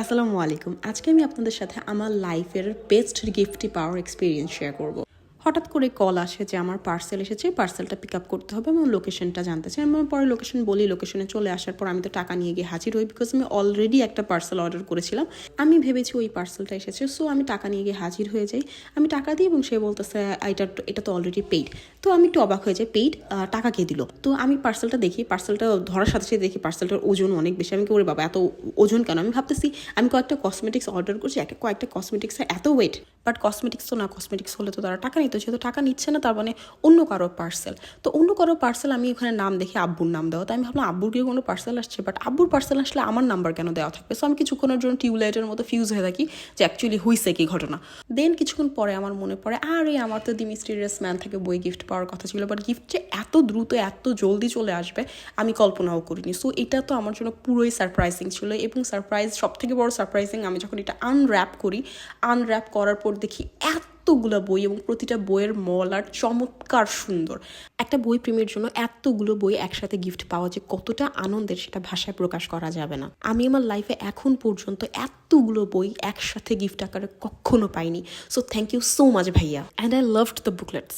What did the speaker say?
আসসালামু আলাইকুম। আজকে আমি আপনাদের সাথে আমার লাইফের বেস্ট গিফটটি পাওয়ার এক্সপিরিয়েন্স শেয়ার করব। হঠাৎ করে কল আসে যে আমার পার্সেল এসেছে, পার্সেলটা পিক আপ করতে হবে এবং লোকেশনটা জানতে চাই। আমি পরে লোকেশন বলি, লোকেশনে চলে আসার পর আমি তো টাকা নিয়ে গিয়ে হাজির হই, বিকজ আমি অলরেডি একটা পার্সেল অর্ডার করেছিলাম। আমি ভেবেছি ওই পার্সেলটা এসেছে, সো আমি টাকা নিয়ে গিয়ে হাজির হয়ে যাই। আমি টাকা দিই এবং সে বলতেছে এটা তো অলরেডি পেইড। তো আমি একটু অবাক হয়ে যাই, পেইড, টাকা কে দিল? তো আমি পার্সেলটা দেখি, পার্সেলটা ধরার সাথে সাথে দেখি পার্সেলটার ওজন অনেক বেশি। আমি কি ওরে বাবা, এত ওজন কেন? আমি ভাবতেছি আমি কয়েকটা কসমেটিক্স অর্ডার করছি, কয়েকটা কসমেটিক্সের এত ওয়েট। বাট কসমেটিক্স তো না, কসমেটিক্স হলে তো তারা টাকা নিত, যেহেতু টাকা নিচ্ছে না তার মানে অন্য কারো পার্সেল। তো অন্য কারো পার্সেল, আমি ওখানে নাম দেখি আব্বুর নাম দেওয়া, তাই আমি ভাবলাম আব্বুর কি কোনো পার্সেল আসছে, বাট আব্বুর পার্সেল আসলে আমার নাম্বার কেন দেওয়া থাকবে? সো আমি কিছুক্ষণের জন্য টিউবলাইটের মতো ফিউজ হয়ে থাকি যে অ্যাকচুয়ালি হয়েছে কি ঘটনা। দেন কিছুক্ষণ পরে আমার মনে পড়ে, আরে আমার তো দি মিস্টিরিয়াস ম্যান থেকে বই গিফট পাওয়ার কথা ছিল, বাট গিফট যে এত দ্রুত এত জলদি চলে আসবে আমি কল্পনাও করিনি। সো এটা তো আমার জন্য পুরোই সারপ্রাইজিং ছিল। এবং সারপ্রাইজ, সব থেকে বড় সারপ্রাইজিং, আমি যখন এটা আনর্যাপ করি, আনর্যাপ করার পর দেখি এতগুলো বই এবং প্রতিটা বইয়ের মল আর চমৎকার সুন্দর। একটা বই প্রেমের জন্য এতগুলো বই একসাথে গিফট পাওয়া যে কতটা আনন্দের সেটা ভাষায় প্রকাশ করা যাবে না। আমি আমার লাইফে এখন পর্যন্ত এতগুলো বই একসাথে গিফট আকারে কখনো পাইনি। So thank you so much ভাইয়া, অ্যান্ড আই লাভড দ্য বুকলেটস।